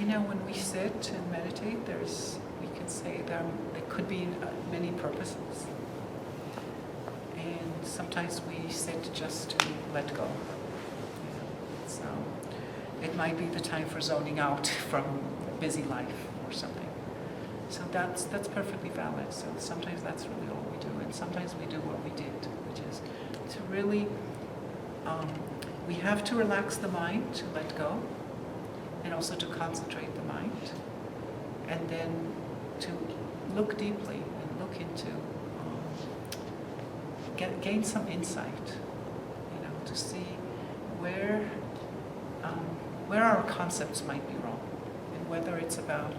when we sit and meditate, we can say there could be many purposes. And sometimes we sit just to let go. So it might be the time for zoning out from a busy life or something. So that's perfectly valid. So sometimes that's really all we do. And sometimes we do what we did, which is to really, we have to relax the mind, to let go, and also to concentrate the mind, and then to look deeply and look into, gain some insight, to see where our concepts might be wrong, and whether it's about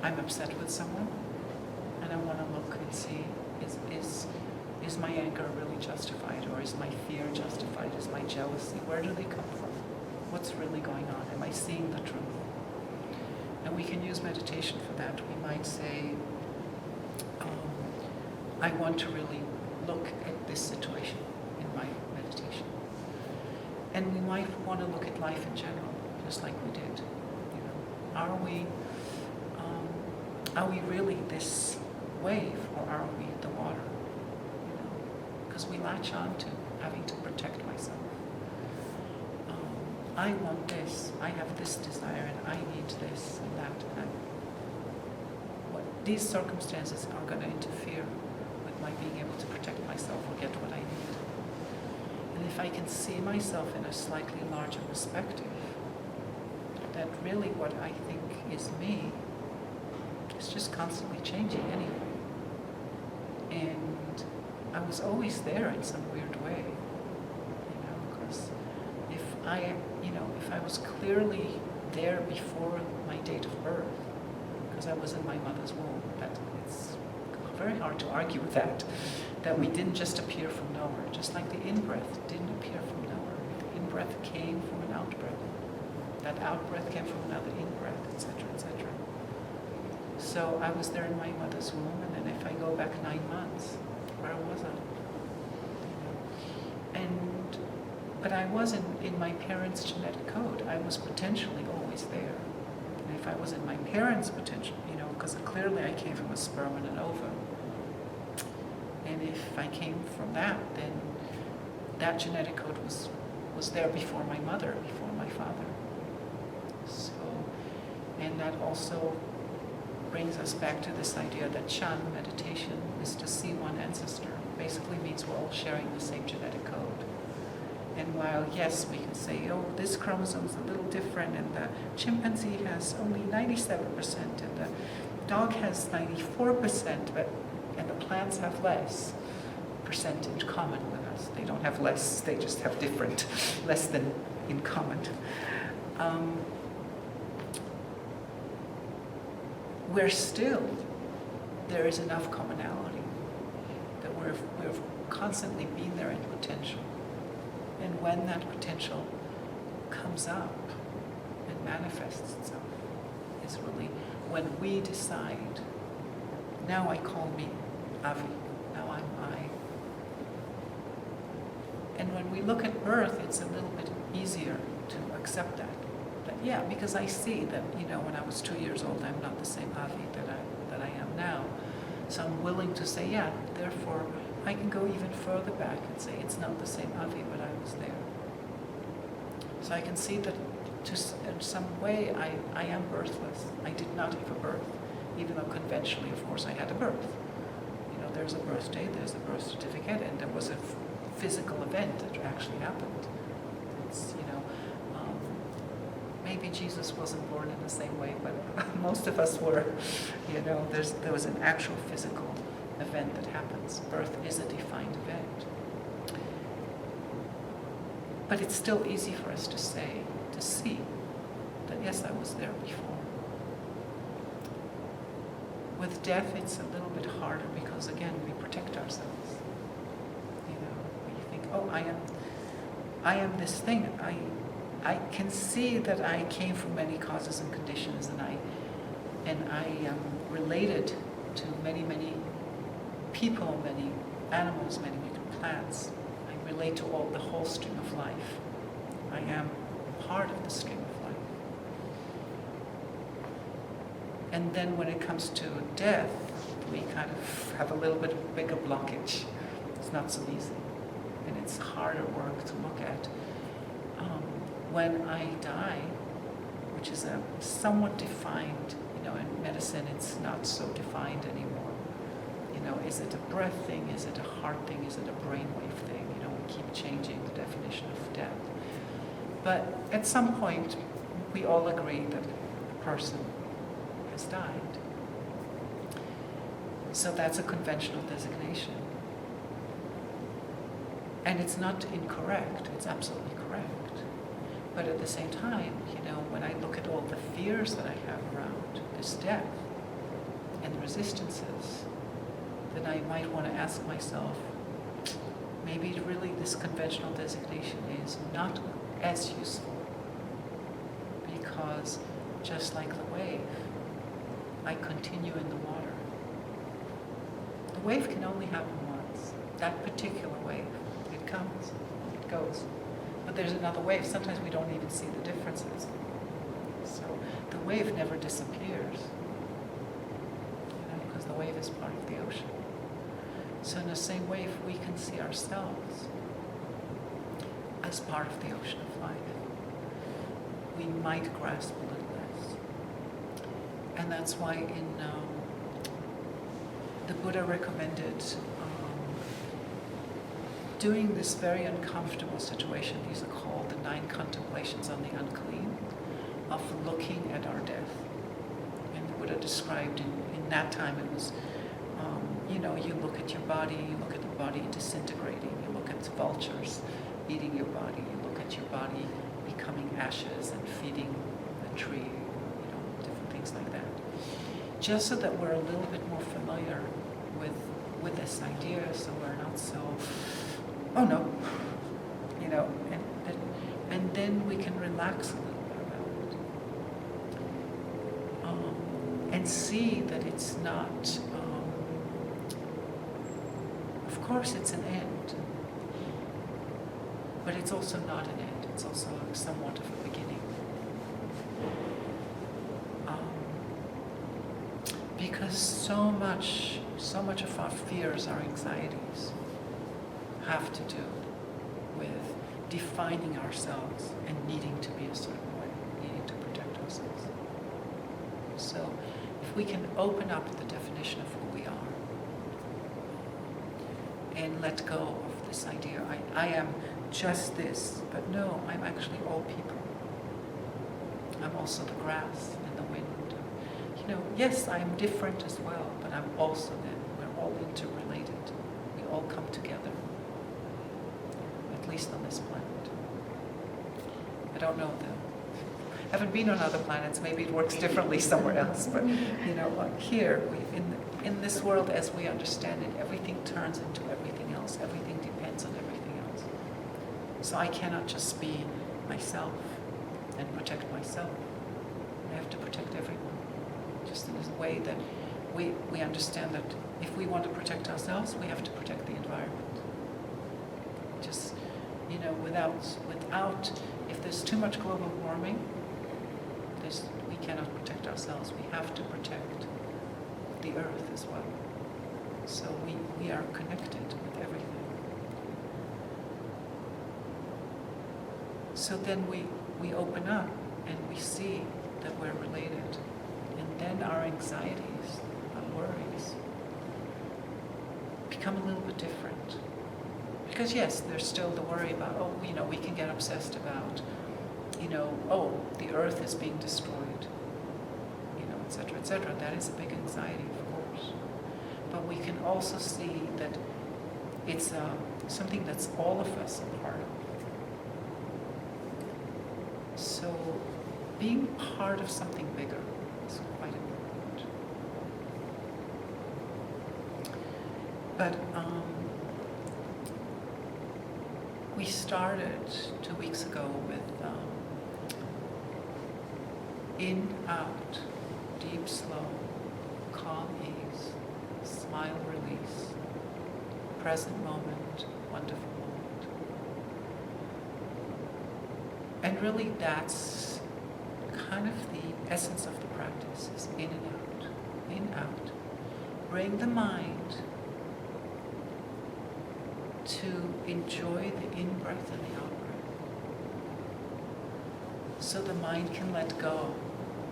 I'm upset with someone, and I want to look and see is my anger really justified, or is my fear justified? Is my jealousy? Where do they come from? What's really going on? Am I seeing the truth? And we can use meditation for that. We might say, I want to really look at this situation in my meditation. And we might want to look at life in general, just like we did. Are we really this wave, or are we the water? Because we latch on to having to protect myself. I want this, I have this desire, and I need this and that. And these circumstances are going to interfere with my being able to protect myself or get what I need. And if I can see myself in a slightly larger perspective, that really what I think is me is just constantly changing anyway. And I was always there in some weird way, because if I was clearly there before my date of birth, because I was in my mother's womb, it's very hard to argue with that we didn't just appear from nowhere, just like the in-breath didn't appear from nowhere. The in-breath came from an out-breath. That out-breath came from another in-breath, etc., etc. So I was there in my mother's womb, and then if I go back 9 months, where was I? But I was in my parents' genetic code. I was potentially always there. And if I was in my parents' potential, because clearly I came from a sperm and an ovum. And if I came from that, then that genetic code was there before my mother, before my father. So, and that also brings us back to this idea that Chan, meditation, is to see one ancestor. Basically means we're all sharing the same genetic code. And while, yes, we can say, oh, this chromosome is a little different, and the chimpanzee has only 97%, and the dog has 94%, and the plants have less percentage common with us. They don't have less, they just have different, less than in common. There is enough commonality that we've constantly been there in potential. And when that potential comes up and manifests itself, is really when we decide, now I call me Avi, now I'm I. And when we look at birth, it's a little bit easier to accept that. Yeah, because I see that, when I was 2 years old, I'm not the same Avi that I am now. So I'm willing to say, yeah, therefore, I can go even further back and say it's not the same Avi, but I was there. So I can see that in some way I am birthless. I did not have a birth, even though conventionally, of course, I had a birth. There's a birthday, there's a birth certificate, and there was a physical event that actually happened. It's, maybe Jesus wasn't born in the same way, but most of us were. There was an actual physical event that happens. Birth is a defined event. But it's still easy for us to see that yes, I was there before. With death, it's a little bit harder because again, we protect ourselves. We think, oh, I am this thing. I can see that I came from many causes and conditions, and I am related to many, many people, many animals, many plants. I relate to the whole stream of life. I am part of the stream of life. And then when it comes to death, we kind of have a little bit bigger blockage. It's not so easy, and it's harder work to look at. When I die, which is a somewhat defined, in medicine it's not so defined anymore. Is it a breath thing? Is it a heart thing? Is it a brainwave thing? We keep changing the definition of death. But at some point, we all agree that a person has died. So that's a conventional designation. And it's not incorrect, it's absolutely correct. But at the same time, when I look at all the fears that I have around this death and the resistances, then I might want to ask myself, maybe really this conventional designation is not as useful, because just like the wave, I continue in the water. The wave can only happen once. That particular wave, it comes, it goes. But there's another wave. Sometimes we don't even see the differences. So the wave never disappears, because the wave is part of the ocean. So in the same way, if we can see ourselves as part of the ocean of life, we might grasp a little less. And that's why in the Buddha recommended doing this very uncomfortable situation. These are called the 9 contemplations on the unclean, of looking at our death. And the Buddha described in that time it was, you look at your body, you look at the body disintegrating, you look at vultures eating your body, you look at your body becoming ashes and feeding a tree, different things like that. Just so that we're a little bit more familiar with this idea, so we're not so, oh no, and then we can relax a little bit about it. And see that it's not, of course it's an end, but it's also not an end, it's also somewhat of a beginning. Because so much of our fears, our anxieties, have to do with defining ourselves and needing to be a certain way, needing to protect ourselves. So if we can open up the definition of who we are and let go of this idea, I am just this, but no, I'm actually all people. I'm also the grass and the wind. Yes, I'm different as well, but I'm also them. We're all interrelated. We all come together, at least on this planet. I don't know though. I haven't been on other planets. Maybe it works differently somewhere else. But like here, in this world as we understand it, everything turns into everything else. Everything depends on everything else. So I cannot just be myself and protect myself. I have to protect everyone. Just in a way that we understand that if we want to protect ourselves, we have to protect the environment. Just, without, if there's too much global warming, we cannot protect ourselves. We have to protect the earth as well. So we are connected with everything. So then we open up and we see that we're related. And then our anxieties, our worries, become a little bit different. Because yes, there's still the worry about, we can get obsessed about, the earth is being destroyed, et cetera, et cetera. That is a big anxiety, of course. But we can also see that it's something that's all of us a part of. So being part of something bigger is quite important. But we started 2 weeks ago with in, out, deep, slow, calm, ease, smile, release, present moment, wonderful moment. And really that's kind of the essence of the practice is in and out, in, out. Bring the mind to enjoy the in-breath and the out-breath. So the mind can let go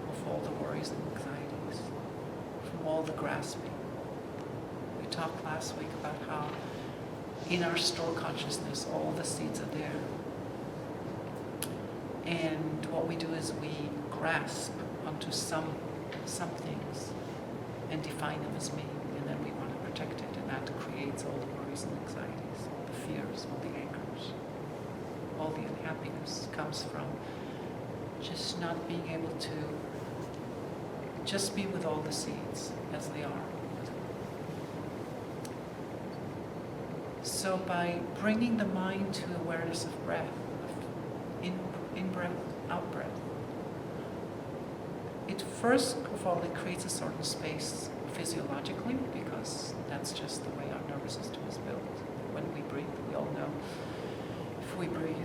of all the worries and anxieties, from all the grasping. We talked last week about how in our store consciousness, all the seeds are there. And what we do is we grasp onto some things and define them as me, and then we want to protect it, and that creates all the worries and anxieties, all the fears, all the angers, all the unhappiness comes from just not being able to just be with all the seeds as they are. So by bringing the mind to awareness of breath, of in-breath, out-breath, it first of all, it creates a certain space physiologically, because that's just the way our nervous system is built. When we breathe, we all know, if we breathe,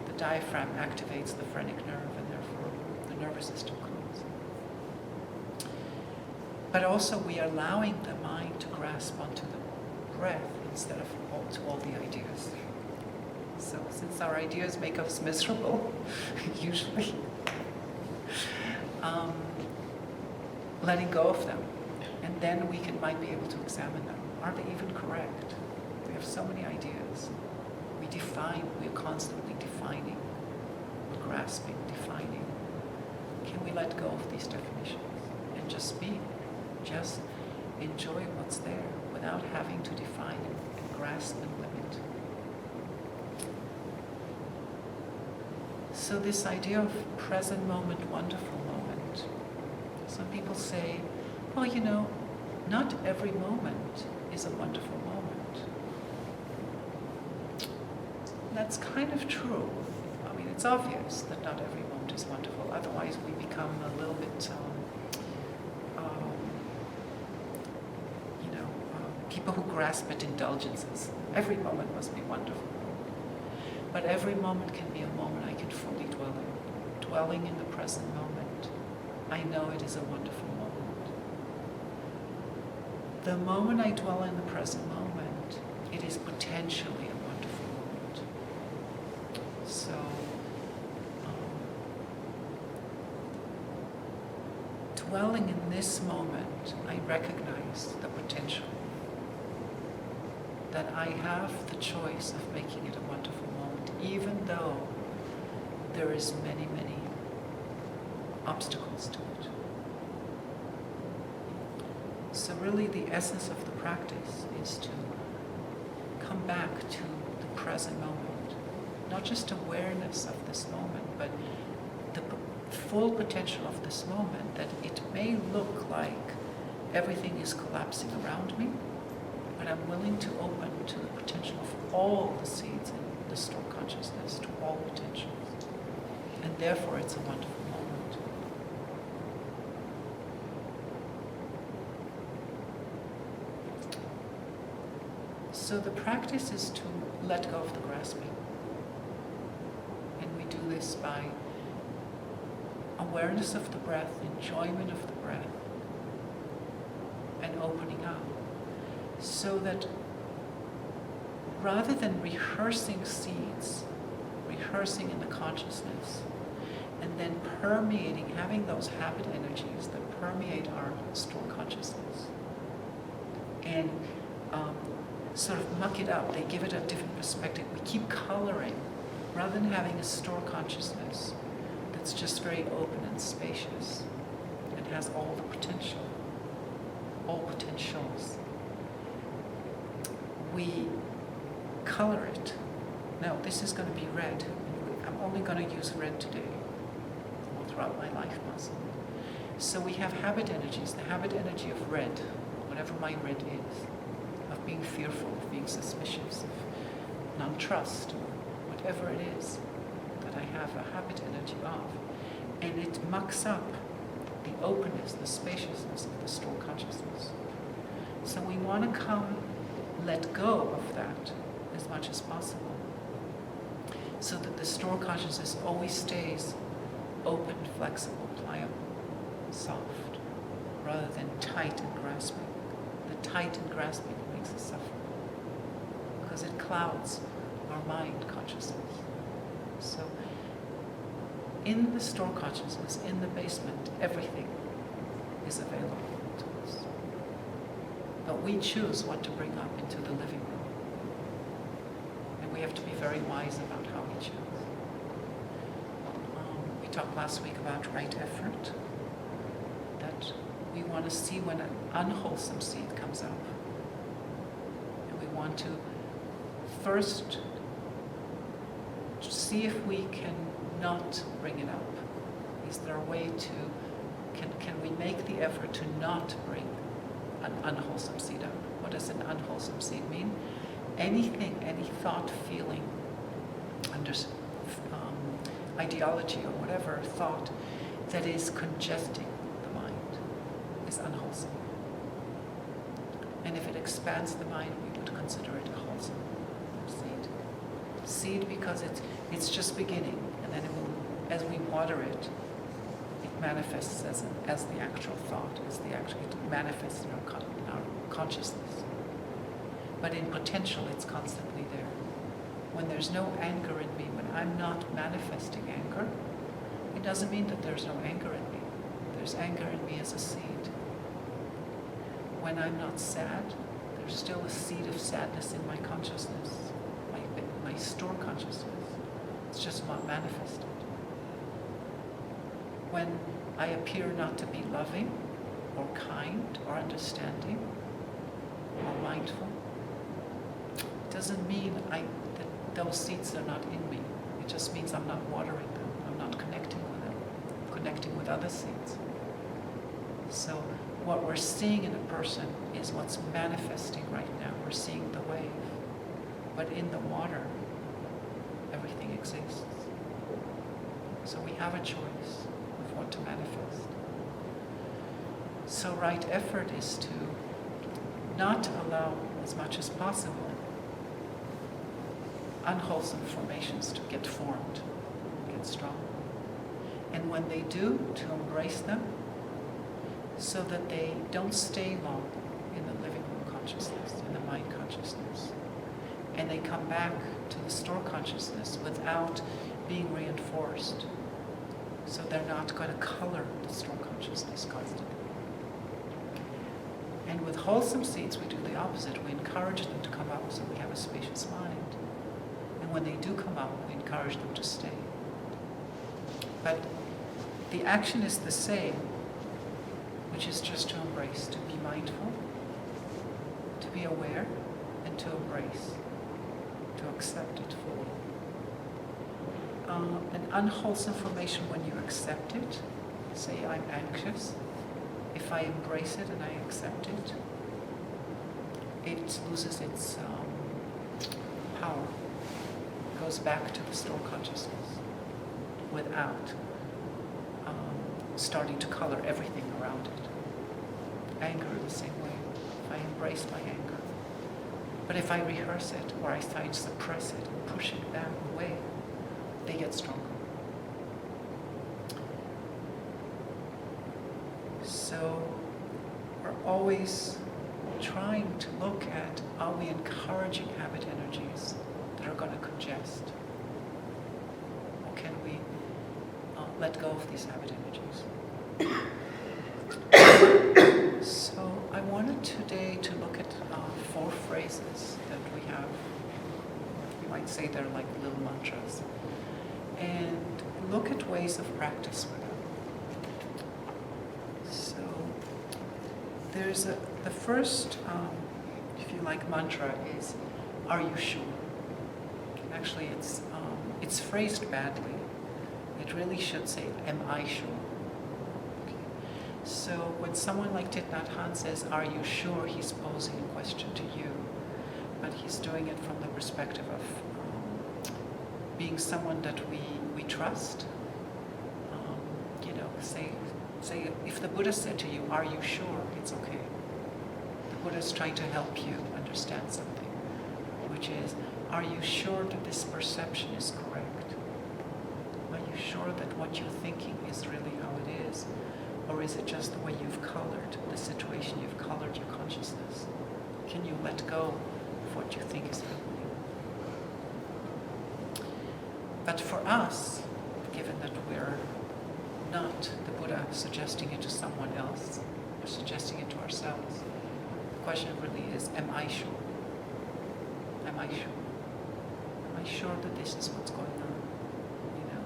the diaphragm activates the phrenic nerve, and therefore the nervous system cools. But also we are allowing the mind to grasp onto the breath instead of to all the ideas. So since our ideas make us miserable, usually, letting go of them, and then we might be able to examine them. Are they even correct? We have so many ideas. We are constantly defining, we're grasping, defining. Can we let go of these definitions and just be, just enjoy what's there without having to define and grasp and limit? So this idea of present moment, wonderful moment. Some people say, well, not every moment is a wonderful moment. That's kind of true. I mean, it's obvious that not every moment is wonderful. Otherwise, we become a little bit, people who grasp at indulgences. Every moment must be wonderful. But every moment can be a moment I can fully dwell in. Dwelling in the present moment, I know it is a wonderful moment. The moment I dwell in the present moment, it is potentially a wonderful moment. So, dwelling in this moment, I recognize the potential. That I have the choice of making it a wonderful moment, even though there is many, many obstacles to it. So really the essence of the practice is to come back to the present moment. Not just awareness of this moment, but the full potential of this moment, that it may look like everything is collapsing around me, but I'm willing to open to the potential of all the seeds in the store consciousness, to all potentials. And therefore it's a wonderful moment. So the practice is to let go of the grasping. And we do this by awareness of the breath, enjoyment of the breath, and opening up. So that rather than rehearsing seeds, rehearsing in the consciousness, and then permeating, having those habit energies that permeate our store consciousness, and sort of muck it up, they give it a different perspective. We keep coloring, rather than having a store consciousness that's just very open and spacious, and has all the potential, all potentials. We color it. No, this is going to be red. I'm only going to use red today, all throughout my life possibly. So we have habit energies, the habit energy of red, whatever my red is, of being fearful, of being suspicious, of non-trust, whatever it is that I have a habit energy of. And it mucks up the openness, the spaciousness of the store consciousness. So we want to let go of that as much as possible, so that the store consciousness always stays open, flexible, pliable, soft, rather than tight and grasping. The tight and grasping makes us suffer because it clouds our mind consciousness. So in the store consciousness, in the basement, everything is available to us. But we choose what to bring up into the living room. And we have to be very wise about how we choose. We talked last week about right effort, that we want to see when an unwholesome seed comes up. And we want to first see if we can not bring it up. Is there a way to, can we make the effort to not bring an unwholesome seed up? What does an unwholesome seed mean? Anything, any thought, feeling, ideology or whatever thought that is congesting the mind is unwholesome. And if it expands the mind, we would consider it a wholesome seed. Seed because it's just beginning, and then it will, as we water it, it manifests as the actual thought, it manifests in our consciousness. But in potential, it's constantly there. When there's no anger in me, when I'm not manifesting anger, it doesn't mean that there's no anger in me. There's anger in me as a seed. When I'm not sad, there's still a seed of sadness in my consciousness, my store consciousness. It's just not manifested. When I appear not to be loving or kind or understanding or mindful, it doesn't mean that those seeds are not in me. It just means I'm not watering them. I'm not connecting with them. I'm connecting with other seeds. So what we're seeing in a person is what's manifesting right now. We're seeing the wave. But in the water, everything exists. So we have a choice of what to manifest. So right effort is to not allow, as much as possible, unwholesome formations to get formed, get strong. And when they do, to embrace them so that they don't stay long in the living room consciousness, in the mind consciousness. And they come back to the store consciousness without being reinforced. So they're not going to color the store consciousness constantly. And with wholesome seeds, we do the opposite. We encourage them to come up so we have a spacious mind. And when they do come up, we encourage them to stay. But the action is the same, which is just to embrace, to be mindful, to be aware, and to embrace, to accept it fully. An unwholesome formation, when you accept it, say I'm anxious, if I embrace it and I accept it, it loses its power. It goes back to the store consciousness without starting to color everything around it. Anger the same way. If I embrace my anger. But if I rehearse it, or I try to suppress it and push it back away, they get stronger. So we're always trying to look at, are we encouraging habit energies that are going to congest? Or can we let go of these habit energies? So I wanted today to look at 4 phrases that we have. You might say they're like little mantras. And look at ways of practice with them. So there's the first, if you like, mantra is, are you sure? Actually, it's phrased badly. It really should say, am I sure? Okay. So when someone like Thich Nhat Hanh says, are you sure, he's posing a question to you, but he's doing it from the perspective of being someone that we trust. Say, if the Buddha said to you, are you sure, it's okay. The Buddha's trying to help you understand something, which is, are you sure that this perception is correct? Are you sure that what you're thinking is really how it is? Or is it just the way you've colored the situation, you've colored your consciousness? Can you let go of what you think is happening? But for us, given that we're not the Buddha suggesting it to someone else, we're suggesting it to ourselves, the question really is, am I sure? Am I sure? Am I sure that this is what's going on? You know,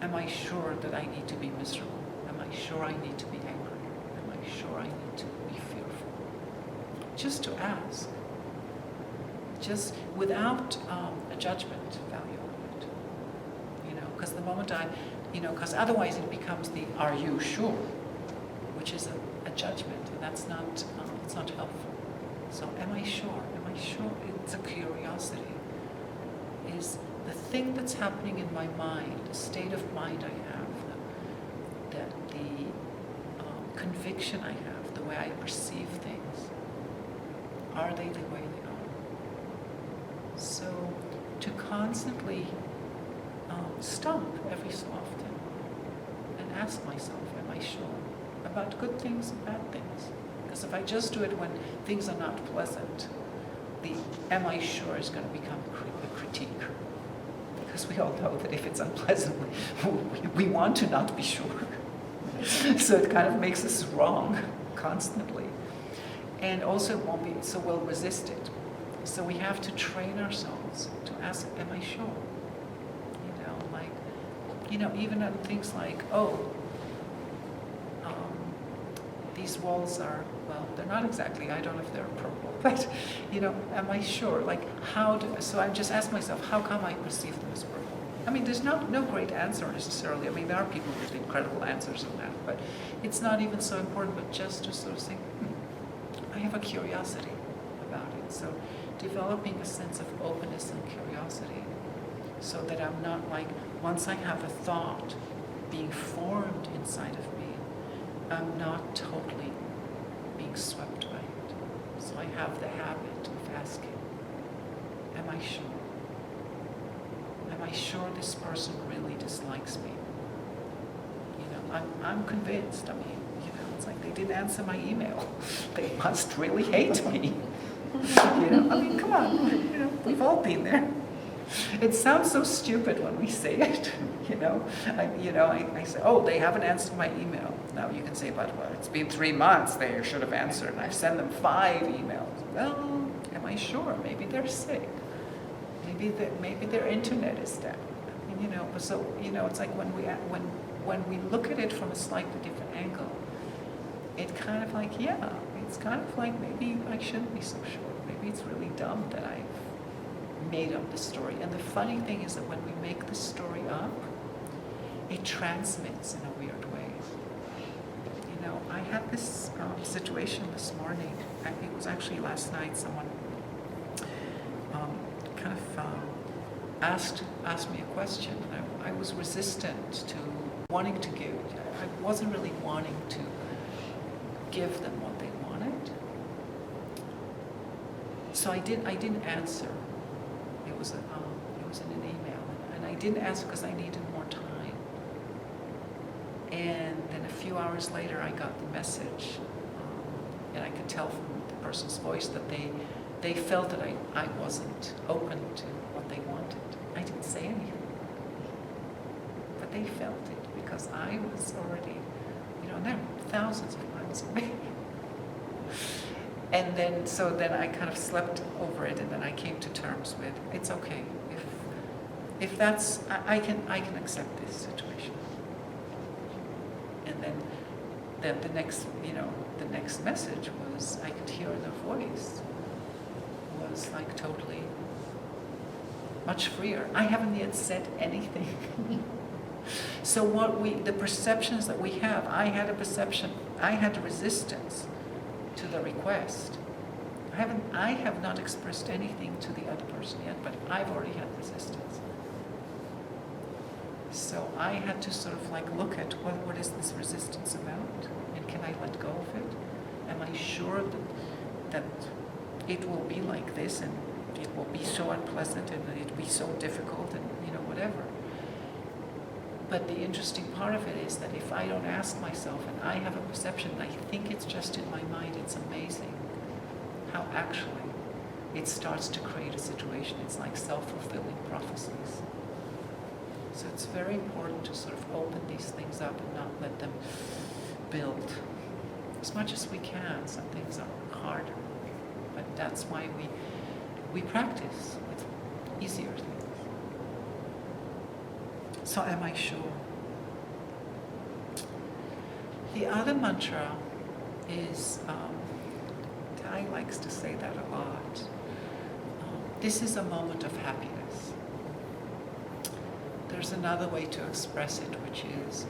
am I sure that I need to be miserable? Am I sure I need to be angry? Am I sure I need to be fearful? Just to ask, just without a judgment value on it. You know, because the moment because otherwise it becomes the "Are you sure?" which is a judgment, and that's not it's not helpful. So, am I sure? Am I sure? It's a curiosity. Is the thing that's happening in my mind, the state of mind I have, the conviction I have, the way I perceive things, are they the way they are? So, to constantly stop every so often and ask myself, am I sure? About good things and bad things. Because if I just do it when things are not pleasant, the am I sure is going to become a critique. Because we all know that if it's unpleasant, we want to not be sure. So it kind of makes us wrong constantly. And also it won't be, so we'll resist it. So we have to train ourselves to ask, am I sure? Even on things like, these walls are, well, they're not exactly, I don't know if they're purple, but, am I sure? So I just ask myself, how come I perceive them as purple? I mean, there's no great answer necessarily. I mean, there are people with incredible answers on that, but it's not even so important, but just to sort of say, I have a curiosity about it. So developing a sense of openness and curiosity so that I'm not once I have a thought being formed inside of me, I'm not totally being swept by it. So I have the habit of asking, am I sure? Am I sure this person really dislikes me? I'm convinced. I mean, it's like they didn't answer my email. They must really hate me. I mean, come on, we've all been there. It sounds so stupid when we say it, I say, they haven't answered my email. Now you can say, but it's been 3 months, they should have answered, and I've sent them 5 emails. Well, am I sure? Maybe they're sick. Maybe their internet is down. But so, it's like when we look at it from a slightly different angle, it's kind of like, it's kind of like maybe I shouldn't be so sure. Maybe it's really dumb that I've made up the story. And the funny thing is that when we make the story up, it transmits in a weird way. I had this situation this morning. It was actually last night. Someone kind of asked me a question, and I was resistant to wanting to give. I wasn't really wanting to give them what they wanted. So I didn't answer. It was in an email, and I didn't answer because I needed more time. And then a few hours later, I got the message, and I could tell from the person's voice that they felt that I wasn't open to what they wanted. I didn't say anything, but they felt it because I was already, they're thousands of miles away. And then I kind of slept over it, and then I came to terms with, it's okay. If that's, I can accept this situation. And then the next message was, I could hear their voice was like totally much freer. I haven't yet said anything. So the perceptions that we have, I had a resistance to the request. I have not expressed anything to the other person yet, but I've already had resistance. So I had to sort of look at what is this resistance about, and can I let go of it? Am I sure that it will be like this, and it will be so unpleasant, and it will be so difficult, and whatever. But the interesting part of it is that if I don't ask myself and I have a perception, I think it's just in my mind, it's amazing how actually it starts to create a situation. It's like self-fulfilling prophecies. So it's very important to sort of open these things up and not let them build. As much as we can, some things are harder. But that's why we practice with easier things. So am I sure? The other mantra is, Tai likes to say that a lot. This is a moment of happiness. There's another way to express it, which is,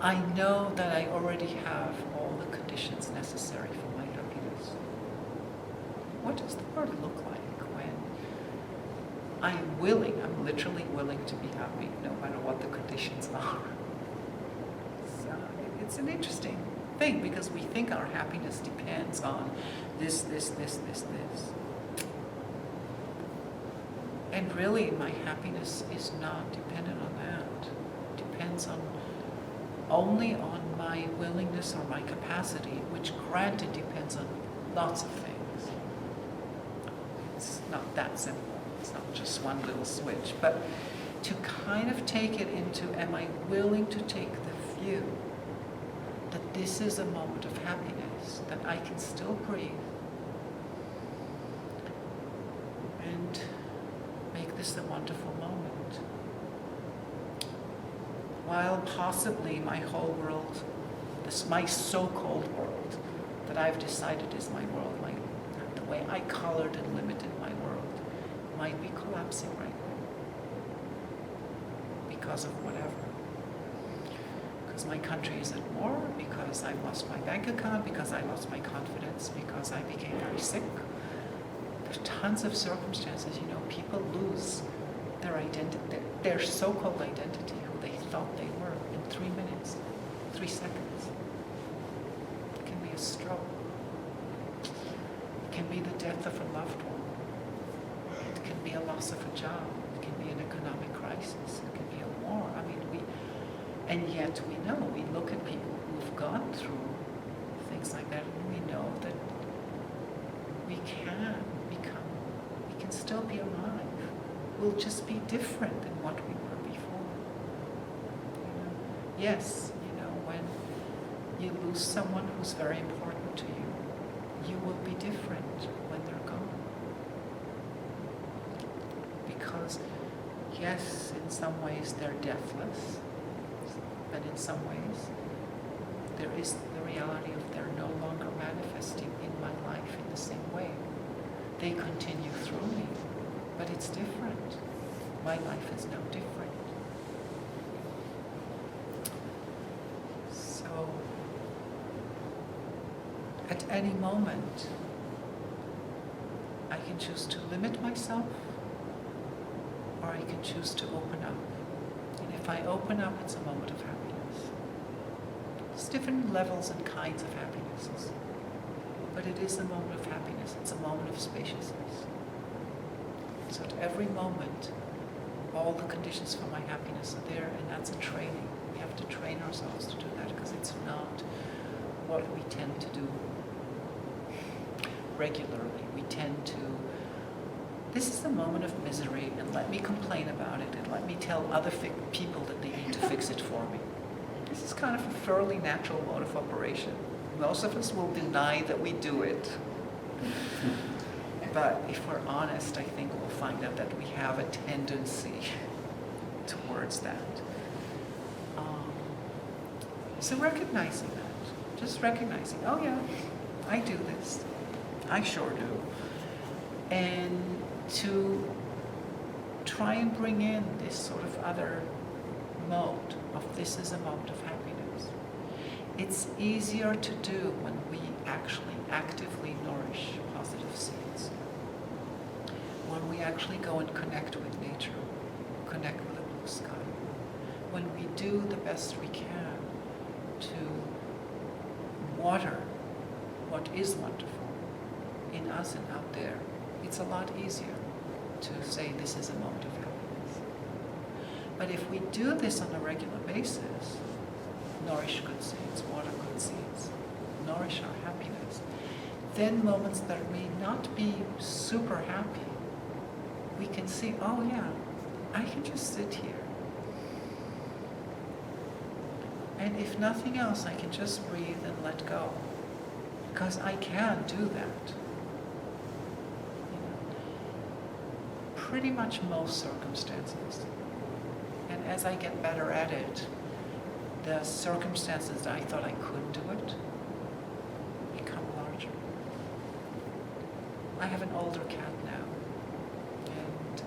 I know that I already have all the conditions necessary for my happiness. What does the word look like when I'm willing, I'm literally willing to be happy no matter what the conditions are? So it's an interesting thing because we think our happiness depends on this. And really, my happiness is not dependent on that. It depends only on my willingness or my capacity, which granted depends on lots of things. It's not that simple. It's not just one little switch. But to kind of take it into, am I willing to take the view that this is a moment of happiness, that I can still breathe, and make this a wonderful moment. While possibly my whole world, my so-called world, that I've decided is my world, the way I colored and limited my world, might be collapsing right now because of whatever. Because my country is at war, because I lost my bank account, because I lost my confidence, because I became very sick. There's tons of circumstances, people lose their identity, their so-called identity, who they thought they were, in 3 minutes, 3 seconds. It can be a stroke. It can be the death of a loved one. It can be a loss of a job. It can be an economic crisis. It can be a war. And yet we know, we look at people who've gone through things like that, and we know that we can still be alive. We'll just be different than what we were before. Yes, when you lose someone who's very important to you, you will be different when they're gone. Because, yes, in some ways they're deathless, but in some ways there is the reality of they're no longer manifesting in my life in the same way. They continue through me, but it's different. My life is now different. So, at any moment, I can choose to limit myself, or I can choose to open up. And if I open up, it's a moment of happiness. There's different levels and kinds of happinesses. But it is a moment of happiness. It's a moment of spaciousness. So at every moment, all the conditions for my happiness are there, and that's a training. We have to train ourselves to do that, because it's not what we tend to do regularly. We tend to, this is a moment of misery, and let me complain about it, and let me tell other people that they need to fix it for me. This is kind of a fairly natural mode of operation. Most of us will deny that we do it. But if we're honest, I think we'll find out that we have a tendency towards that. So recognizing that, just recognizing, oh yeah, I do this. I sure do. And to try and bring in this sort of other mode of this is a mode of happiness. It's easier to do when we actually actively nourish positive seeds. When we actually go and connect with nature, connect with the blue sky. When we do the best we can to water what is wonderful in us and out there, it's a lot easier to say this is a moment of happiness. But if we do this on a regular basis, nourish good seeds, water good seeds, nourish our happiness, then moments that may not be super happy, we can see, oh yeah, I can just sit here. And if nothing else, I can just breathe and let go. Because I can do that. You know, pretty much most circumstances. And as I get better at it, the circumstances that I thought I couldn't do it become larger. I have an older cat now, and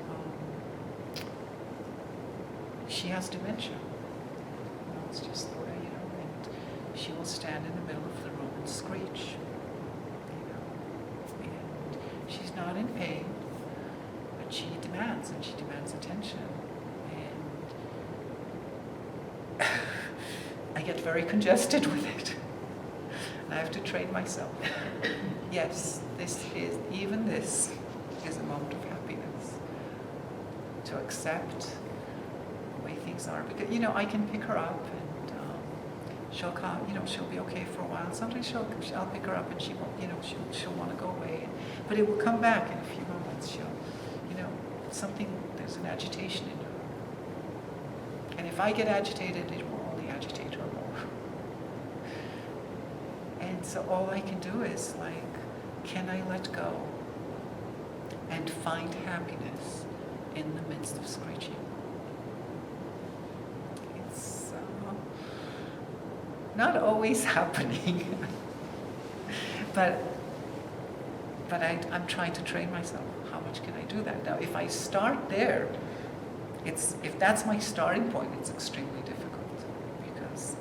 she has dementia. It's just the way, you know, and she will stand in the middle of the room and screech, you know, and she's not in pain, but she demands attention, and I get very congested with it. I have to train myself. Yes, this is a moment of happiness, to accept the way things are, because, you know, I can pick her up and she'll come, you know, she'll be okay for a while. Sometimes I'll pick her up and she won't, you know, she'll want to go away, but it will come back in a few moments. She'll, you know, there's an agitation in her, and if I get agitated, it will only agitate her more. And so all I can do is, like, can I let go and find happiness in the midst of screeching? It's not always happening, but I'm trying to train myself. How much can I do that? Now, if I start there, if that's my starting point, it's extremely difficult, because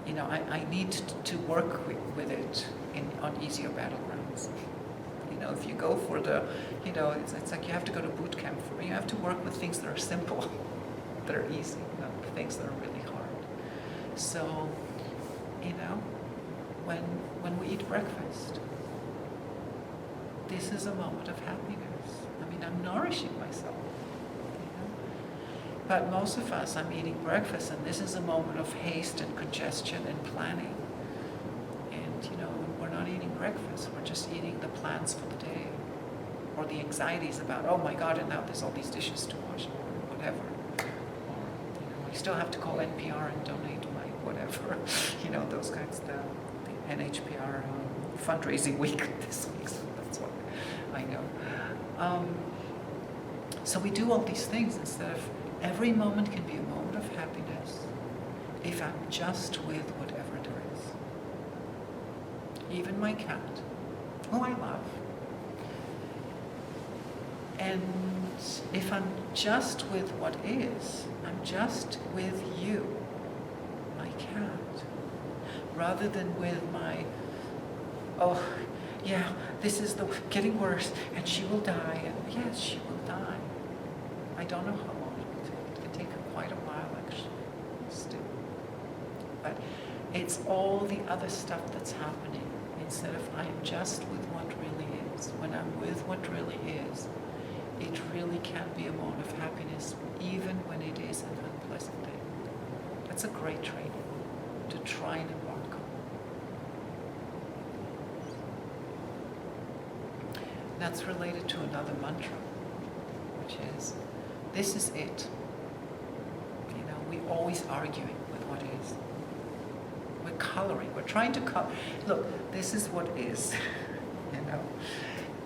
you know, I need to work with it on easier battlegrounds. You know, if you go for the, you know, it's like you have to go to boot camp for it. You have to work with things that are simple, that are easy, not things that are really hard. So, you know, when we eat breakfast, this is a moment of happiness. I mean, I'm nourishing myself. You know? But most of us, I'm eating breakfast, and this is a moment of haste and congestion and planning. And, you know, we're not eating breakfast, we're just eating the plans for the day. Or the anxieties about, oh my God, and now there's all these dishes to wash, or whatever. Or, you know, I still have to call NPR and donate my whatever. You know, those kinds, the NHPR fundraising week this week, so that's what I know. So we do all these things instead of, every moment can be a moment of happiness if I'm just with whatever there is. Even my cat, who I love. And if I'm just with what is, I'm just with you, my cat, rather than with my, oh, yeah, this is getting worse, and she will die, and yes, she will die. I don't know how long it will take. It can take quite a while, actually, still. But it's all the other stuff that's happening, instead of I'm just with what really is. When I'm with what really is, it really can be a moment of happiness, even when it is an unpleasant day. That's a great training to try and embark on. That's related to another mantra, which is, this is it. You know, we're always arguing with what is. We're coloring, we're trying to color. Look, this is what is, you know,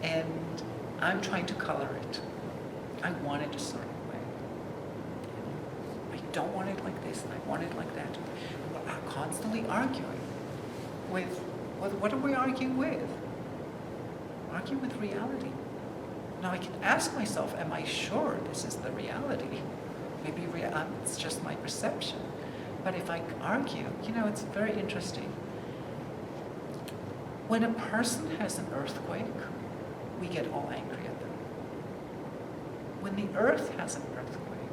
and I'm trying to color it. I want it a certain way. I don't want it like this, and I want it like that. We're constantly arguing with, what are we arguing with? Arguing with reality. Now I can ask myself, am I sure this is the reality? Maybe it's just my perception. But if I argue, you know, it's very interesting. When a person has an earthquake, we get all angry at them. When the earth has an earthquake,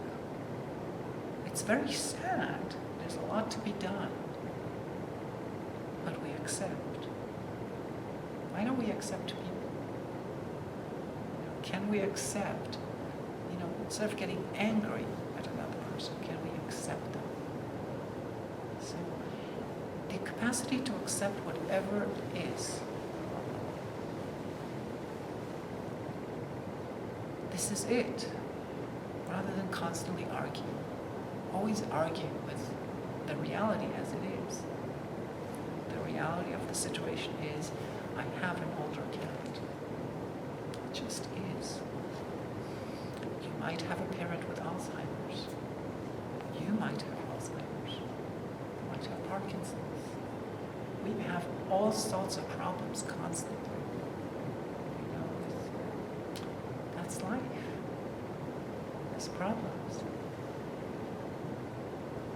it's very sad. There's a lot to be done. But we accept. Why don't we accept people? Can we accept, you know, Instead of getting angry at another person, can we accept them? So the capacity to accept whatever is. This is it, rather than constantly arguing. Always argue with the reality as it is. The reality of the situation is, I have an older cat. It just is. You might have a parent with Alzheimer's. You might have Alzheimer's. You might have Parkinson's. We have all sorts of problems constantly. You know, that's life. There's problems.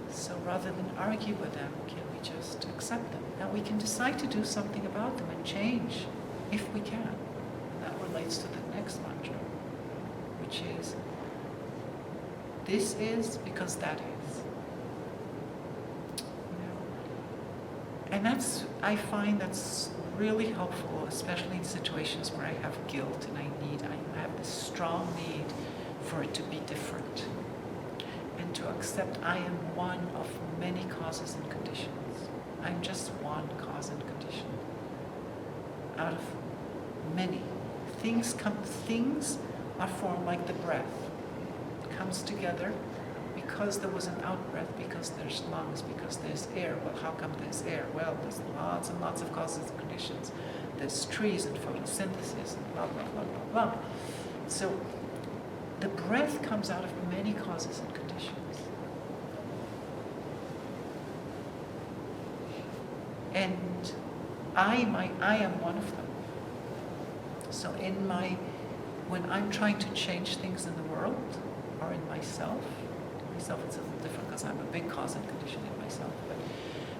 So rather than argue with them, can we just accept them? Now we can decide to do something about them and change, if we can. And that relates to the next mantra, which is, this is because that is. You know? And I find that's really helpful, especially in situations where I have guilt and I have this strong need for it to be different. And to accept I am one of many causes and conditions. I'm just one cause and condition. Out of many. Things are formed like the breath. It comes together because there was an out-breath, because there's lungs, because there's air. Well, how come there's air? Well, there's lots and lots of causes and conditions. There's trees and photosynthesis and blah, blah, blah, blah, blah. So the breath comes out of many causes and conditions. And I am one of them. So when I'm trying to change things in the world, or in myself it's a little different because I'm a big cause and condition in myself, but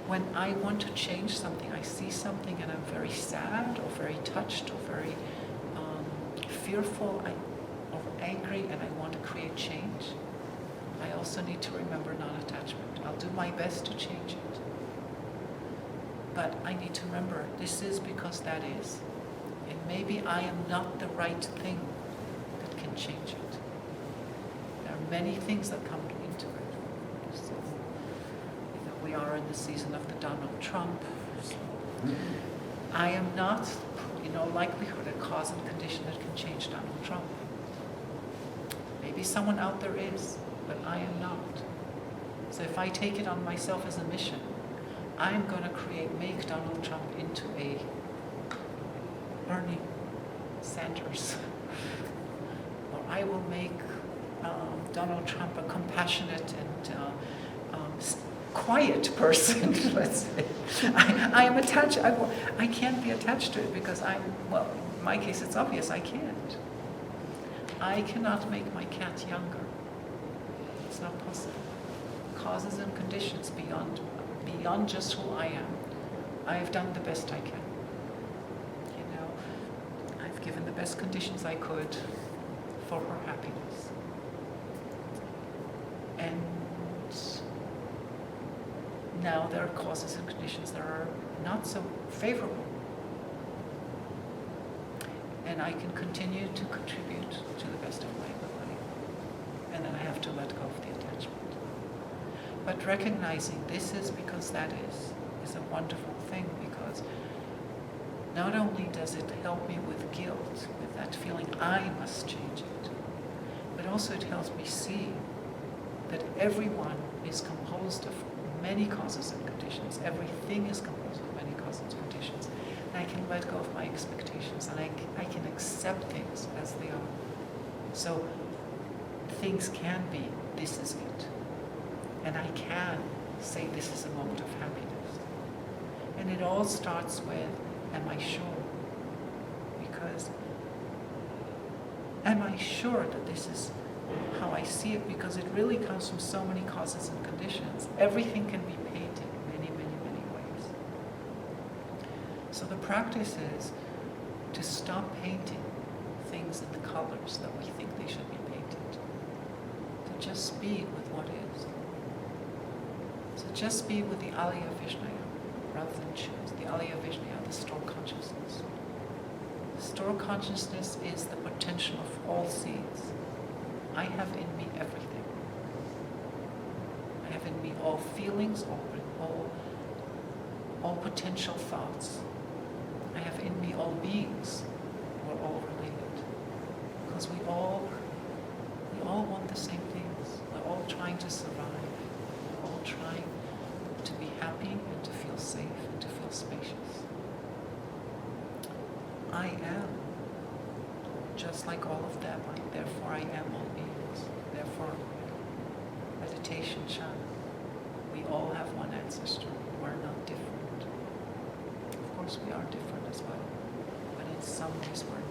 when I want to change something, I see something and I'm very sad, or very touched, or very fearful, or angry, and I want to create change, I also need to remember non-attachment. I'll do my best to change it. But I need to remember, this is because that is. And maybe I am not the right thing that can change it. There are many things that come into it. So, we are in the season of the Donald Trump. So I am not, in all likelihood, a cause and condition that can change Donald Trump. Maybe someone out there is, but I am not. So if I take it on myself as a mission, I'm going to make Donald Trump into a Bernie Sanders. Or I will make Donald Trump a compassionate and quiet person, let's say. I am attached, I can't be attached to it because in my case it's obvious I can't. I cannot make my cat younger. It's not possible. Causes and conditions beyond just who I am. I have done the best I can. I've given the best conditions I could for her happiness. And now there are causes and conditions that are not so favorable. And I can continue to contribute to the best of my ability. And then I have to let go of the attachment. But recognizing this is because that is a wonderful thing, because not only does it help me with guilt, with that feeling I must change it, but also it helps me see that everyone is composed of many causes and conditions. Everything is composed of many causes and conditions. And I can let go of my expectations, and I can accept things as they are. So things can be, this is it. And I can say this is a moment of happiness. And it all starts with, am I sure? Because am I sure that this is how I see it? Because it really comes from so many causes and conditions. Everything can be painted in many, many, many ways. So the practice is to stop painting things in the colors that we think they should be painted. To just be with what is. So just be with the Alaya Vijnaya, rather than choose the Alaya Vijnaya, the store consciousness. The store consciousness is the potential of all seeds. I have in me everything. I have in me all feelings, all potential thoughts. I have in me all beings. We're all related. Because we all want the same things. We're all trying to survive. We're all trying to be happy and to feel safe and to feel spacious. I am just like all of them. Therefore I am all beings. Therefore, meditation chant. We all have one ancestor. We're not different. Of course we are different as well, but in some ways we're not.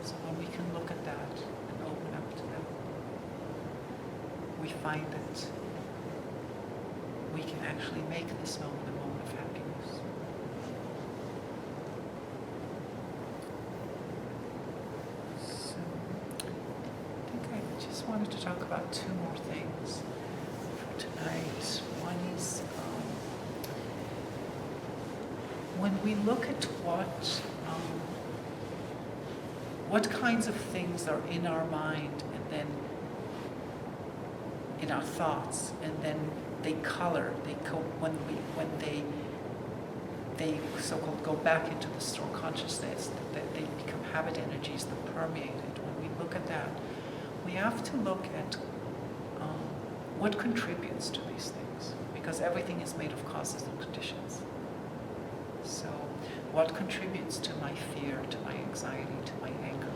So when we can look at that and open up to that, we find that we can actually make this moment a moment of happiness. So I think I just wanted to talk about two more things for tonight. One is when we look at what kinds of things are in our mind and then in our thoughts, and then they color, when they so-called go back into the store consciousness, that they become habit energies that permeate it. When we look at that, we have to look at what contributes to these things, because everything is made of causes and conditions. So what contributes to my fear, to my anxiety, to my anger,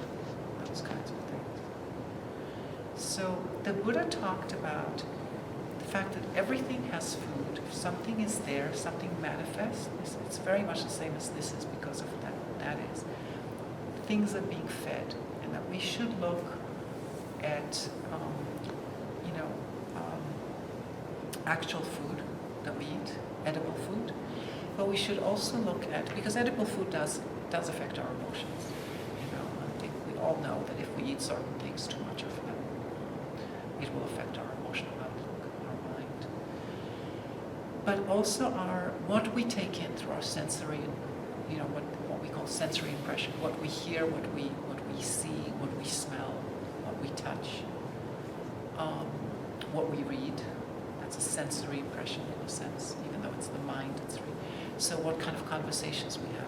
those kinds of things. So the Buddha talked about the fact that everything has food. If something is there, something manifests, it's very much the same as this is because of that is. Things are being fed, and that we should look at actual food that we eat, edible food. But we should also look at, because edible food does affect our emotions. I think we all know that if we eat certain things, too much of them, it will affect our emotional outlook, our mind. But also what we take in through our sensory, what we call sensory impression, what we hear, what we see, what we smell, what we touch, what we read. That's a sensory impression in a sense, even though it's the mind that's reading. So what kind of conversations we have.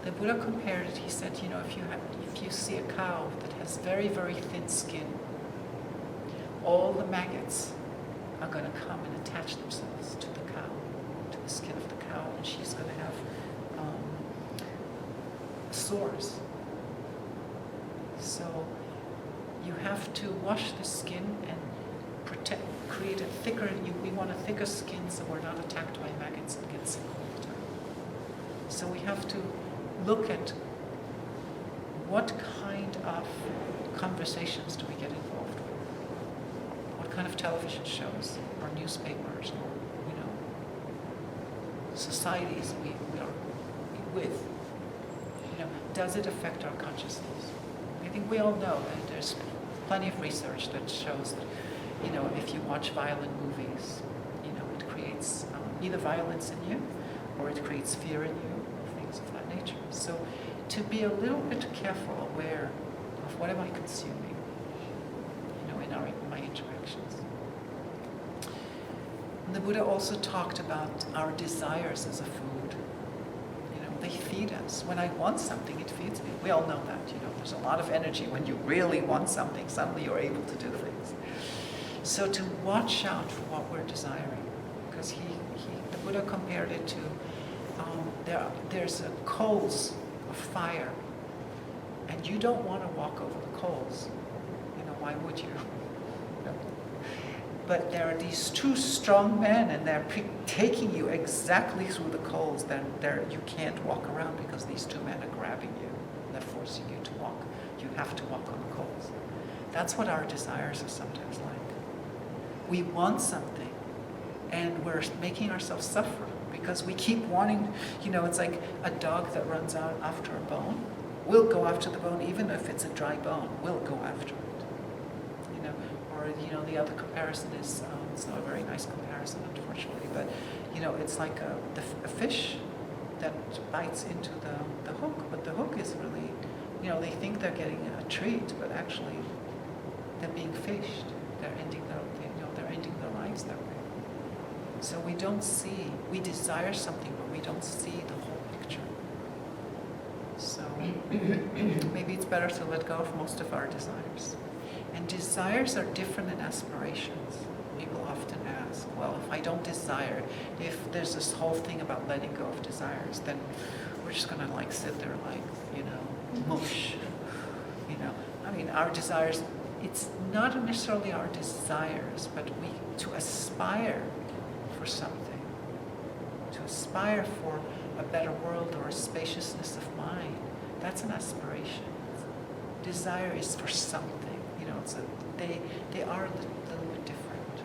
The Buddha compared it, he said, if you see a cow that has very, very thin skin, all the maggots are going to come and attach themselves to the cow, to the skin of the cow, and she's going to have sores. So you have to wash the skin and create a thicker, we want a thicker skin so we're not attacked by maggots and get sick all the time. So we have to look at what kind of conversations do we get involved with? What kind of television shows or newspapers or, societies we are with? Does it affect our consciousness? I think we all know that there's plenty of research that shows that if you watch violent movies, it creates either violence in you or it creates fear in you, or things of that nature. So to be a little bit careful, aware of what am I consuming, in my interactions. And the Buddha also talked about our desires as a food. They feed us. When I want something, it feeds me. We all know that, there's a lot of energy when you really want something, suddenly you're able to do things. So to watch out for what we're desiring, because the Buddha compared it to there's coals of fire, and you don't want to walk over the coals. Why would you? But there are these two strong men, and they're taking you exactly through the coals. You can't walk around because these two men are grabbing you. They're forcing you to walk. You have to walk on the coals. That's what our desires are sometimes like. We want something, and we're making ourselves suffer because we keep wanting, it's like a dog that runs out after a bone. We'll go after the bone, even if it's a dry bone, we'll go after it. Or, the other comparison is, it's not a very nice comparison, unfortunately, but, it's like a fish that bites into the hook, but the hook is really, they think they're getting a treat, but actually they're being fished. They're ending their lives that way. So we don't see, we desire something, but we don't see the whole picture. So maybe it's better to let go of most of our desires. And desires are different than aspirations. People often ask, well, if I don't desire, if there's this whole thing about letting go of desires, then we're just going to like sit there like, mush. I mean, our desires, it's not necessarily our desires, but to aspire for something, to aspire for a better world or a spaciousness of mind, that's an aspiration. Desire is for something. They are a little bit different.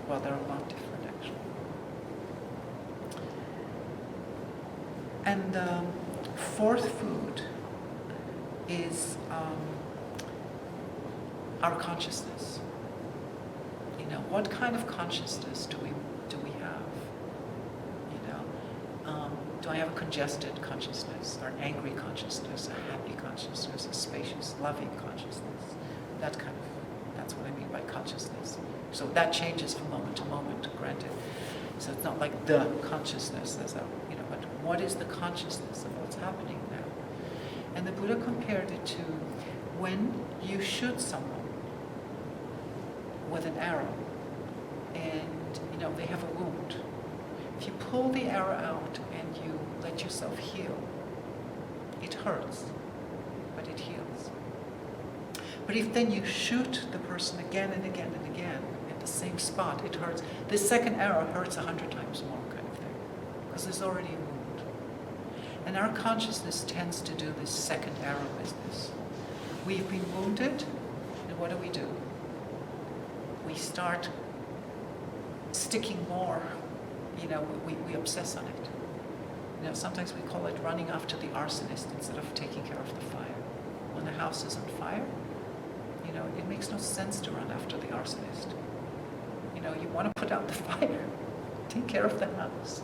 Well, they're a lot different, actually. And the fourth food is our consciousness. What kind of consciousness do we have? Do I have a congested consciousness, or an angry consciousness, a happy consciousness, a spacious, loving consciousness? That's what I mean by consciousness. So that changes from moment to moment, granted. So it's not like the consciousness, but what is the consciousness of what's happening now? And the Buddha compared it to when you shoot someone with an arrow, and they have a wound. If you pull the arrow out and you let yourself heal, it hurts, but it heals. But if then you shoot the person again and again and again at the same spot, it hurts. This second arrow hurts 100 times more, kind of thing, because there's already a wound. And our consciousness tends to do this second arrow business. We've been wounded, and what do? We start sticking more. We obsess on it. Sometimes we call it running after the arsonist instead of taking care of the fire. When a house is on fire, it makes no sense to run after the arsonist. You want to put out the fire, take care of the house.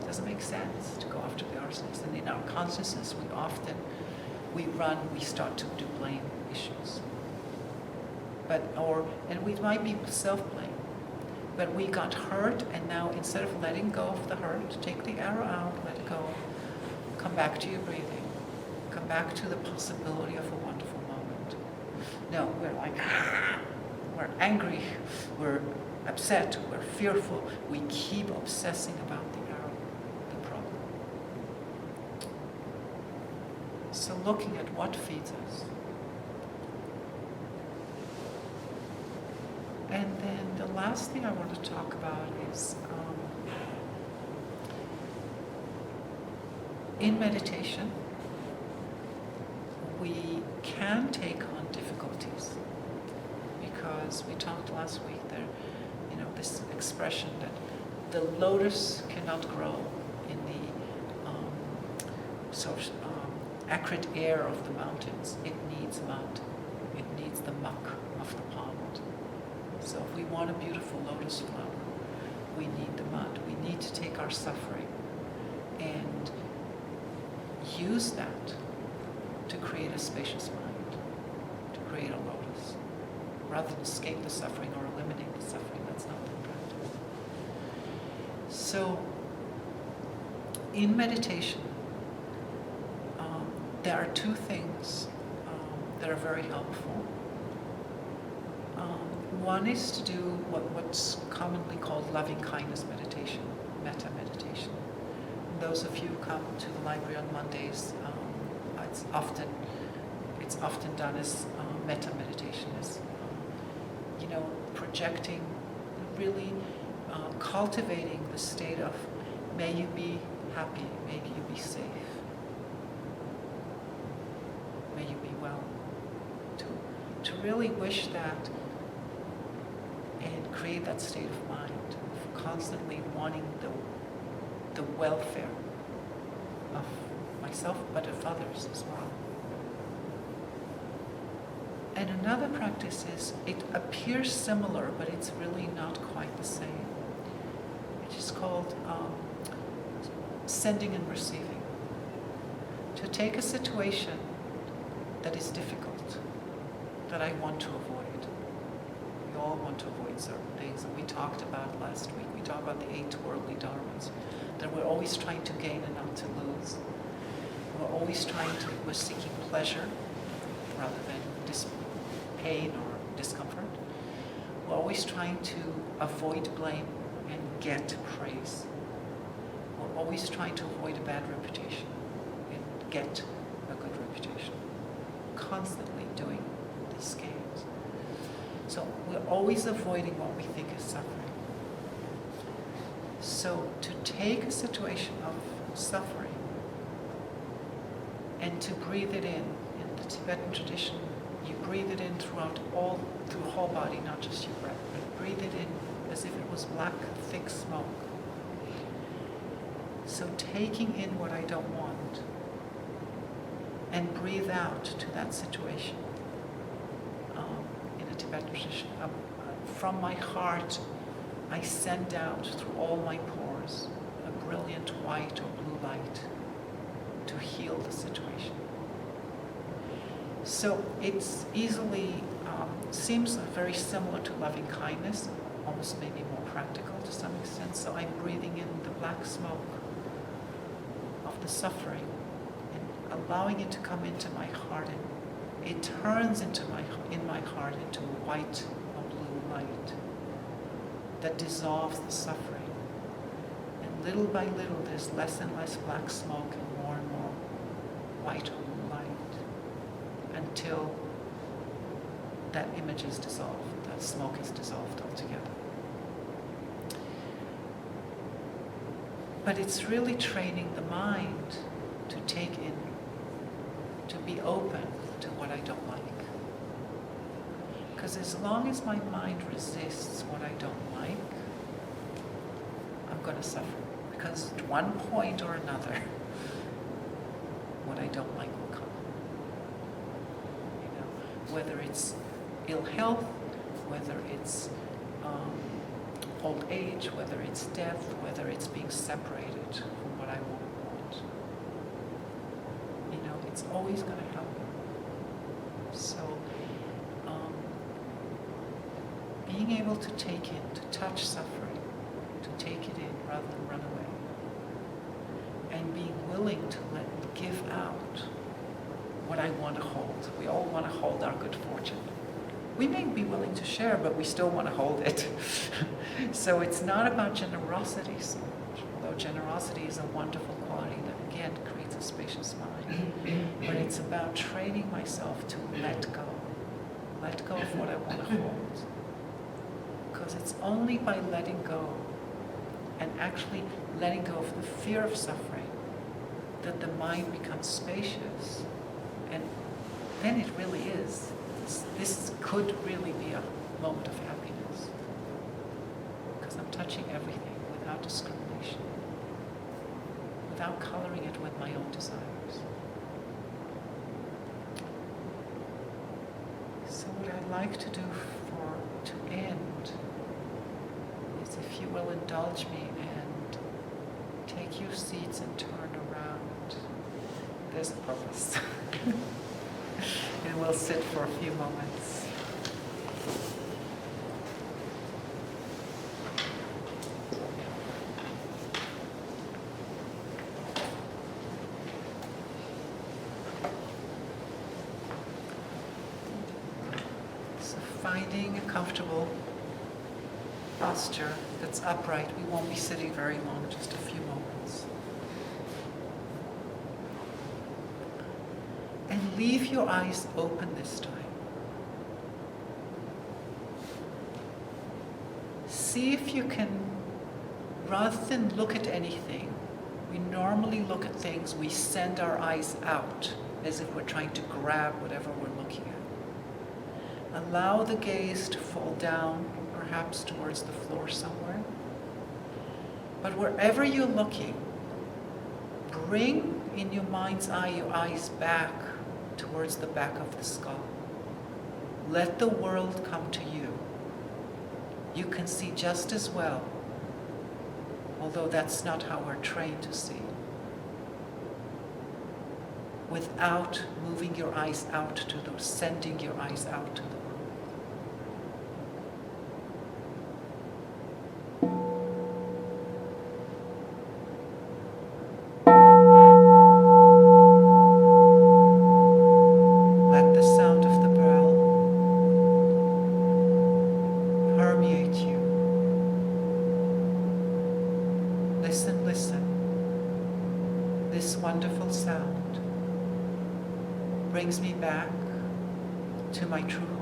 It doesn't make sense to go after the arsonist. And in our consciousness, we start to do blame issues. And we might be self-blame. But we got hurt, and now instead of letting go of the hurt, take the arrow out, let it go, come back to your breathing, come back to the possibility of a wonderful moment. No, we're angry, we're upset, we're fearful, we keep obsessing about the arrow, the problem. So looking at what feeds us. And then the last thing I want to talk about is in meditation, we can take on difficulties, because we talked last week there, this expression that the lotus cannot grow in the acrid air of the mountains. It needs mud. It needs the muck of the pond. So if we want a beautiful lotus flower, we need the mud. We need to take our suffering and use that to create a spacious mind, to create a lotus, rather than escape the suffering or eliminate the suffering. That's not the practice. So in meditation, there are two things that are very helpful. One is to do what's commonly called loving kindness meditation, metta meditation. And those of you who come to the library on Mondays, it's often done as metta meditation, as projecting, really cultivating the state of may you be happy, may you be safe, may you be well. To really wish that and create that state of mind, of constantly wanting the welfare of myself, but of others as well. And another practice is, it appears similar, but it's really not quite the same. It is called sending and receiving. To take a situation that is difficult, that I want to avoid, all want to avoid certain things. And we talked about last week, we talked about the 8 worldly dharmas, that we're always trying to gain and not to lose. We're seeking pleasure rather than pain or discomfort. We're always trying to avoid blame and get praise. We're always trying to avoid a bad reputation and get a good reputation. Constantly doing these games. So we're always avoiding what we think is suffering. So to take a situation of suffering and to breathe it in the Tibetan tradition, you breathe it in through the whole body, not just your breath, but breathe it in as if it was black, thick smoke. So taking in what I don't want and breathe out to that situation. In a Tibetan tradition, from my heart, I send out through all my pores a brilliant white or blue light to heal the situation. So it's easily, seems very similar to loving kindness, almost maybe more practical to some extent. So I'm breathing in the black smoke of the suffering and allowing it to come into my heart, and it turns in my heart into a white or blue light that dissolves the suffering. And little by little, there's less and less black smoke and more white or blue light until that image is dissolved, that smoke is dissolved altogether. But it's really training the mind to take in, to be open to what I don't like. Because as long as my mind resists what I don't like, I'm going to suffer. Because at one point or another, what I don't like will come. You know, whether it's ill health, whether it's old age, whether it's death, whether it's being separated from what I want. You know, it's always going to happen. So, being able to take in, to touch suffering, to take it in rather than run away, and being willing to give out what I want to hold. We all want to hold our good fortune. We may be willing to share, but we still want to hold it. So it's not about generosity so much, although generosity is a wonderful quality that, again, creates a spacious mind. But it's about training myself to let go of what I want to hold. Because it's only by letting go and actually letting go of the fear of suffering that the mind becomes spacious. And then it really is. This could really be a moment of happiness. Because I'm touching everything without discrimination, without coloring it with my own desires. So what I'd like to do to end is, if you will indulge me and take your seats and turn around. There's a purpose. And we'll sit for a few moments. So finding a comfortable posture that's upright. We won't be sitting very long, just a few moments. And leave your eyes open this time. See if you can, rather than look at anything, we normally look at things, we send our eyes out as if we're trying to grab whatever we're looking at. Allow the gaze to fall down, perhaps towards the floor somewhere. But wherever you're looking, bring in your mind's eye your eyes back towards the back of the skull. Let the world come to you. You can see just as well, although that's not how we're trained to see, without moving your eyes out to those, sending your eyes out to the world. wonderful sound brings me back to my true home.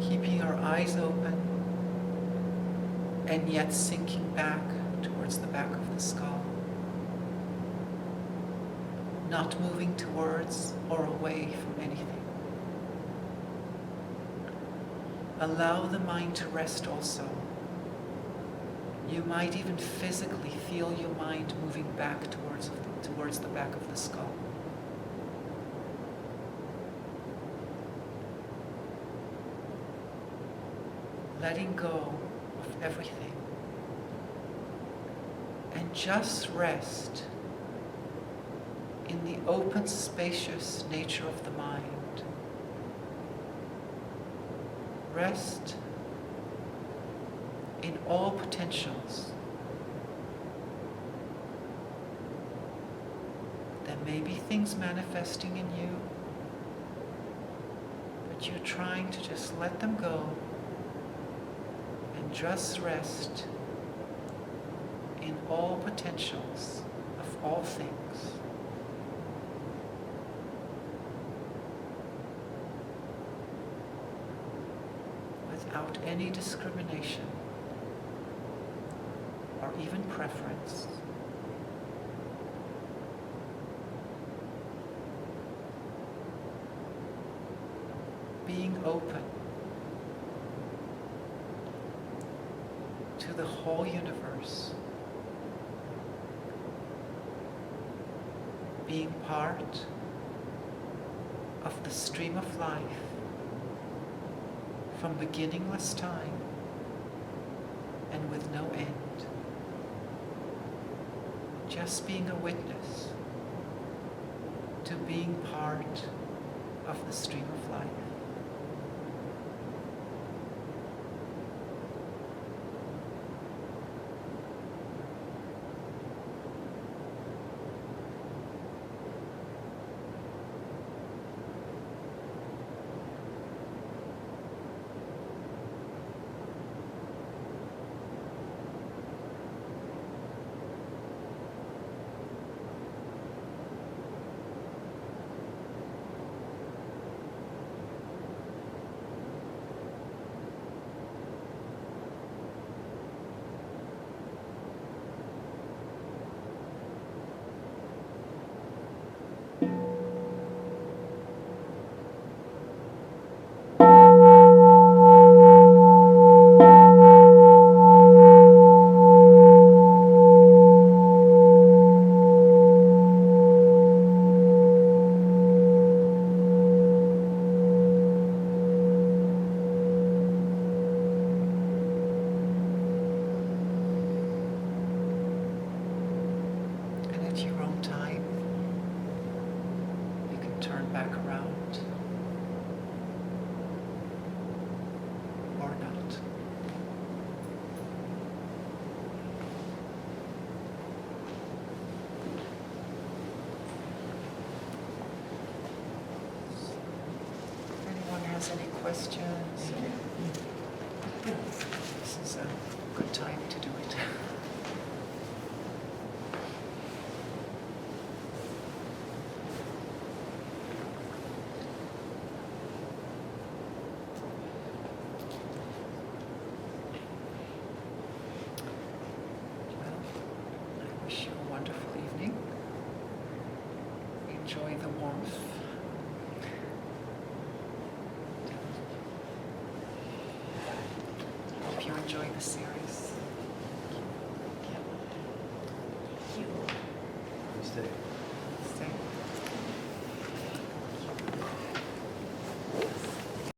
Keeping our eyes open and yet sinking back towards the back of the skull. Not moving towards or away from anything. Allow the mind to rest also. You might even physically feel your mind moving back towards the back of the skull. Letting go of everything and just rest in the open, spacious nature of the mind. Rest in all potentials. There may be things manifesting in you, but you're trying to just let them go and just rest in all potentials of all things. Without any discrimination or even preference. Being open to the whole universe. Being part of the stream of life from beginningless time and with no end. Just being a witness to being part of the stream of life. Back around or not. Anyone has any questions? This is a good time to do it. Enjoy the warmth. Hope you enjoy the series. Stay.